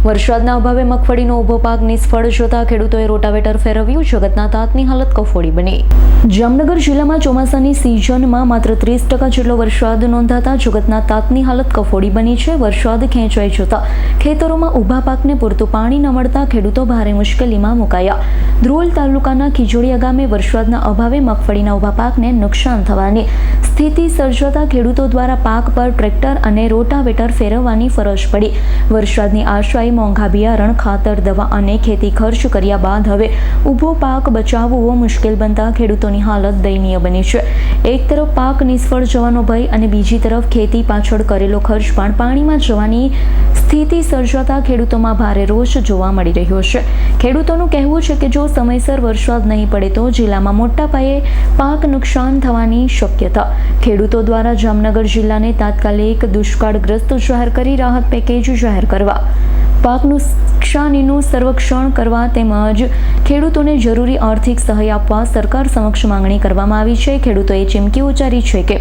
વરસાદના અભાવે મગફળીનો ઊભો પાક નિષ્ફળ જતા ખેડૂતોએ રોટાવેટર ફેરવ્યું. જગતના તાતની હાલત કફોડી બની. જામનગર જિલ્લામાં ચોમાસાની સિઝનમાં માત્ર 30% જેટલો વરસાદ નોંધાતા જગતના તાતની હાલત કફોડી બની છે. વરસાદ ખેંચાઈ જતા ખેતરોમાં ઊભા પાકને પૂરતું પાણી ન મળતા ખેડૂતો ભારે મુશ્કેલીમાં મુકાયા. ધ્રોલ તાલુકાના ખીજોડિયા ગામે વરસાદના અભાવે મગફળીના ઊભા પાકને નુકસાન થવાની સ્થિતિ સર્જાતા ખેડૂતો દ્વારા પાક પર ટ્રેક્ટર અને રોટાવેટર ફેરવવાની ફરજ પડી. વરસાદની આશાએ મોંઘા બિયારણ, ખાતર, દવા અને ખેતી ખર્ચ કર્યા બાદ હવે ઊભો પાક બચાવવો મુશ્કેલ બનતા ખેડૂતોની હાલત દયનીય બની છે. એક તરફ પાક નિષ્ફળ જવાનો ભય અને બીજી તરફ ખેતી પાછળ કરેલો ખર્ચ પણ પાણીમાં જવાની સ્થિતિ સર્જાતા ખેડૂતોમાં ભારે રોષ જોવા મળી રહ્યો છે. ખેડૂતોનું કહેવું છે કે જો સમયસર વરસાદ નહીં પડે તો જિલ્લામાં મોટા પાયે પાક નુકસાન થવાની શક્યતા. ખેડૂતો દ્વારા જામનગર જિલ્લાને તાત્કાલિક દુષ્કાળગ્રસ્ત જાહેર કરી રાહત પેકેજ જાહેર કરવા, પાક નુકસાનીનું સર્વેક્ષણ કરવા તેમજ ખેડૂતોને જરૂરી આર્થિક સહાય આપવા સરકાર સમક્ષ માંગણી કરવામાં આવી છે. ખેડૂતોએ ચીમકી ઉચ્ચારી છે કે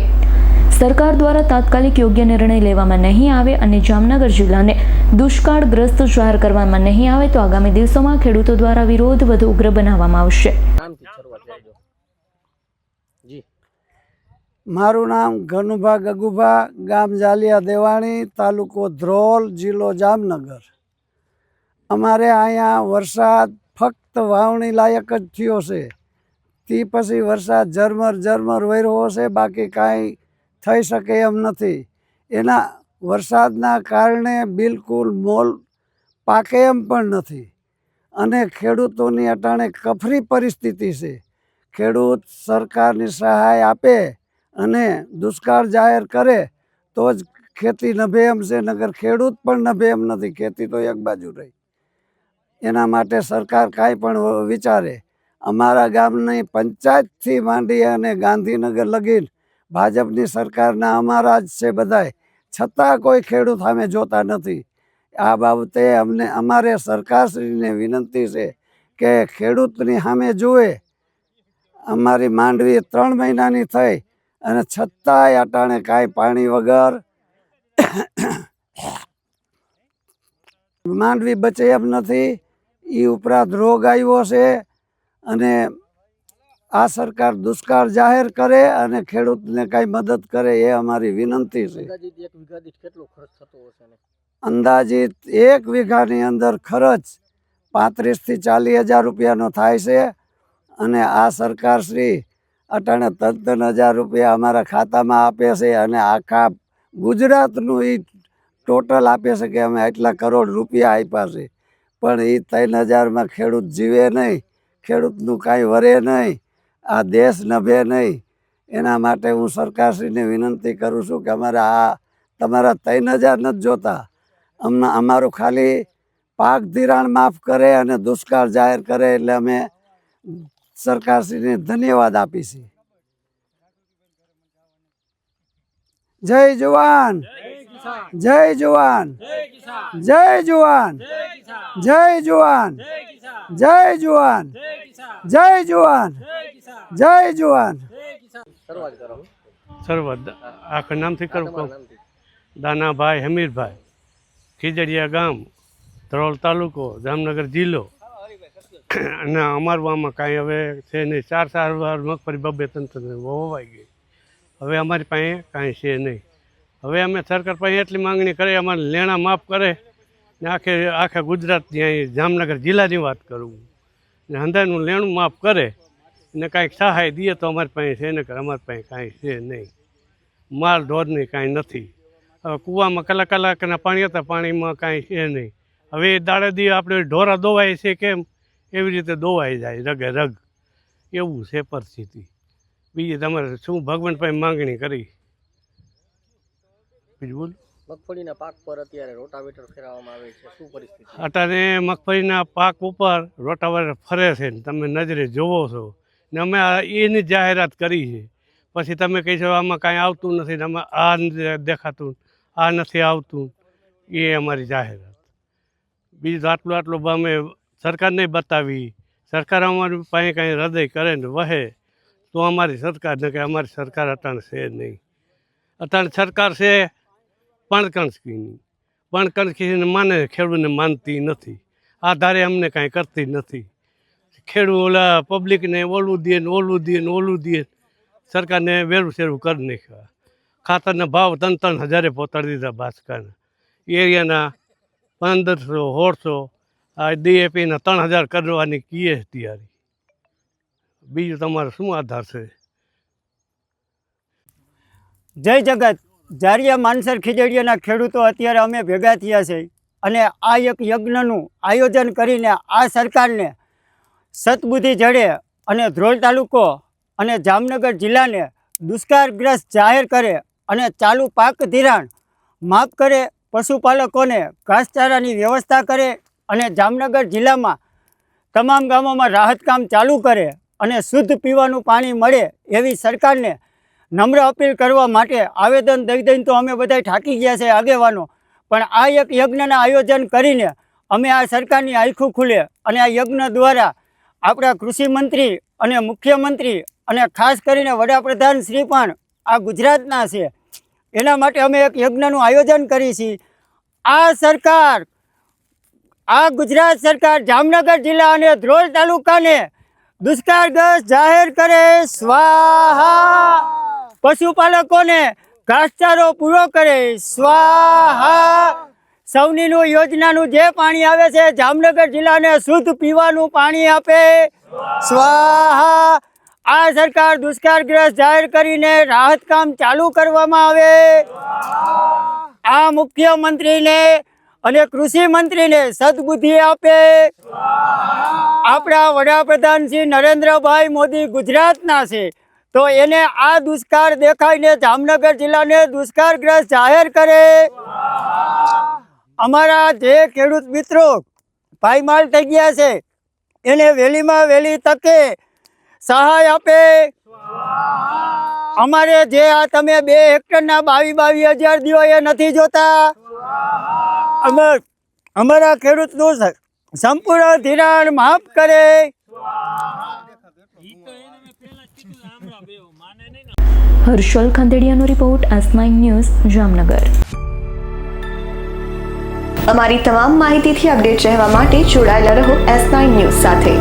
સરકાર દ્વારા તાત્કાલિક યોગ્ય નિર્ણય લેવામાં નહીં આવે અને જામનગર જિલ્લાને દુષ્કાળગ્રસ્ત જાહેર કરવામાં નહીં આવે તો આગામી દિવસોમાં ખેડૂતો દ્વારા વિરોધ વધુ ઉગ્ર બનાવવામાં આવશે. મારું નામ ઘનુભા ગગુભા, ગામ જાલિયા દેવાણી, તાલુકો ધ્રોલ, જિલ્લો જામનગર. અમારે અહીંયા વરસાદ ફક્ત વાવણી લાયક જ થયો છે. તે પછી વરસાદ ઝરમર વર્યો છે, બાકી કાંઈ થઈ શકે એમ નથી. એના વરસાદના કારણે બિલકુલ મોલ પાકે એમ પણ નથી અને ખેડૂતોની અટાણે કફરી પરિસ્થિતિ છે. ખેડૂત સરકારની સહાય આપે અને દુષ્કાળ જાહેર કરે તો જ ખેતી નભે એમ છે, નગર ખેડૂત પણ નભે એમ નથી. ખેતી તો એક બાજુ રહી. એના માટે સરકાર કાંઈ પણ વિચારે. અમારા ગામની પંચાયતથી માંડી અને ગાંધીનગર લગીન ભાજપની સરકારના અમારા જ છે બધાય, છતાં કોઈ ખેડૂત સામે જોતા નથી. આ બાબતે અમારે સરકારશ્રીને વિનંતી છે કે ખેડૂતની સામે જુએ. અમારી માંડવી 3 મહિનાની થઈ અને છતાંય અટાણે કાંઈ પાણી વગર માંડવી બચે એમ નથી. એ ઉપરાંત રોગ આવ્યો છે અને આ સરકાર દુષ્કાળ જાહેર કરે અને ખેડૂતને કાંઈ મદદ કરે એ અમારી વિનંતી છે. અંદાજિત 1 વીઘાની અંદર ખર્ચ 35,000 થી 40,000 રૂપિયાનો થાય છે અને આ સરકારશ્રી અટાણે 3,000 રૂપિયા અમારા ખાતામાં આપે છે અને આખા ગુજરાતનું એ ટોટલ આપે છે કે અમે આટલા કરોડ રૂપિયા આપ્યા છે. પણ એ 3,000માં ખેડૂત જીવે નહીં, ખેડૂતનું કાંઈ વરે નહીં, આ દેશ નભે નહીં. એના માટે હું સરકારશ્રીને વિનંતી કરું છું કે અમારે આ તમારા 3,000 નથી જોતા. અમારું ખાલી પાક ધિરાણ માફ કરે અને દુષ્કાળ જાહેર કરે એટલે અમે સરકારશ્રીને ધન્યવાદ આપીશું. જય જવાન, જય જવાન, જય જવાન, જય જવાન, જય જવાન, જય જવાન, જય જવાન. શરૂઆત આખા નામથી કરું. દાનાભાઈ હમીરભાઈ, ખીજડીયા ગામ, ધ્રોલ તાલુકો, જામનગર જિલ્લો. અને અમારું આમાં કાંઈ હવે છે નહીં. 4 વાર મગફળી 2-3 વવાઈ ગઈ. હવે અમારી પાસે કાંઈ છે નહીં. હવે અમે સરકાર પાસે એટલી માંગણી કરીએ અમારે લેણા માફ કરે ને આખા ગુજરાતની અહીં જામનગર જિલ્લાની વાત કરું ને હંધાનું લેણું માફ કરે ને કાંઈક સહાય દઈએ તો અમારી પાસે છે ને અમારી પાસે કાંઈ છે નહીં. માલ ઢોરની કાંઈ નથી. હવે કૂવામાં કલાકના પાણી હતા, પાણીમાં કાંઈ છે નહીં. હવે એ દાડે દી આપણે ઢોરા દોવાય છે કેમ એવી રીતે દોવાઈ જાય રગે રગ. એવું છે પરિસ્થિતિ. બીજી તમારે શું ભગવાન પાસે માંગણી કરી? બીજું બોલ. મગફળીના પાક પર અત્યારે રોટાવેટર ફેરવવામાં આવે છે, શું પરિસ્થિતિ? અત્યારે મગફળીના પાક ઉપર રોટાવેટર ફરે છે ને તમે નજરે જોવો છો ને અમે એની જાહેરાત કરી છે. પછી તમે કહી છો આમાં કાંઈ આવતું નથી ને આમાં આ નથી દેખાતું, આ નથી આવતું. એ અમારી જાહેરાત. બીજું તો આટલું અમે સરકારને બતાવી. સરકાર અમારી પાસે કાંઈ હૃદય કરે ને વહે તો અમારી સરકાર ને કે અમારી સરકાર અટાણ છે નહીં. અટાણ સરકાર છે 5 કણસકીની, પણ કનખીને માને ખેડૂતને માનતી નથી. આ ધારે અમને કાંઈ કરતી નથી. ખેડૂત ઓલા પબ્લિકને ઓલું દે ને ઓલું દે ને ઓલું દે, સરકારને વેરું શેરું કરી નાખ્યા. ખાતરના ભાવ 3,000 પહોંચાડી દીધા બાસકાના. એરિયાના 1,500-1,600, આ DAPના 3,000 કરવાની કીએ તૈયારી. બીજું તમારો શું આધાર છે? જય જગત. જારિયા માનસર ખીજડીયાના ખેડૂતો અત્યારે અમે ભેગા થયા છે અને આ એક યજ્ઞનું આયોજન કરીને આ સરકારને સતબુદ્ધિ જડે અને ધ્રોલ તાલુકો અને જામનગર જિલ્લાને દુષ્કાળગ્રસ્ત જાહેર કરે અને ચાલુ પાક ધિરાણ માફ કરે, પશુપાલકોને ઘાસચારાની વ્યવસ્થા કરે અને જામનગર જિલ્લામાં તમામ ગામોમાં રાહત કામ ચાલુ કરે અને શુદ્ધ પીવાનું પાણી મળે એવી સરકારને નમ્ર અપીલ કરવા માટે આવેદન દઈ દઈને તો અમે બધા થાકી ગયા છે આગેવાનો. પણ આ એક યજ્ઞના આયોજન કરીને અમે આ સરકારની આંખો ખુલે અને આ યજ્ઞ દ્વારા આપણા કૃષિ મંત્રી અને મુખ્યમંત્રી અને ખાસ કરીને વડાપ્રધાન શ્રી પણ આ ગુજરાતના છે, એના માટે અમે એક યજ્ઞનું આયોજન કરી છીએ. આ સરકાર, આ ગુજરાત સરકાર જામનગર જિલ્લા અને ધ્રોલ તાલુકાને દુષ્કાળગ્રસ્ત જાહેર કરે, સ્વાહા. પશુપાલકોને ઘાસચારો પૂરો કરે, સ્વાહા. સૌનીનું યોજનાનું જે પાણી આવે છે જામનગર જિલ્લાને શુદ્ધ પીવાનું પાણી આપે, સ્વાહા. આ સરકાર દુષ્કાળગ્રસ્ત જાહેર કરીને રાહત કામ ચાલુ કરવામાં આવે. આ મુખ્યમંત્રીને અને કૃષિ મંત્રીને સદબુદ્ધિ આપે. આપણા વડાપ્રધાન શ્રી નરેન્દ્રભાઈ મોદી ગુજરાતના છે, તો એને આ દુષ્કાળ દેખાઈને જામનગર જિલ્લાને દુષ્કાળગ્રસ્ત જાહેર કરે. અમારા જે ખેડૂત મિત્રો પાયમાલ થઈ ગયા છે એને વહેલીમાં વહેલી તકે સહાય આપે. અમારે જે આ તમે 2 હેક્ટરના 22,000 દિયો એ નથી જોતા. અમારા ખેડૂતનું સંપૂર્ણ ધિરાણ માફ કરે. હર્ષલ ખંદેડિયાનો રિપોર્ટ, S9 ન્યૂઝ, જામનગર. અમારી તમામ માહિતીથી અપડેટ રહેવા માટે જોડાયેલા રહો S9 ન્યૂઝ સાથે.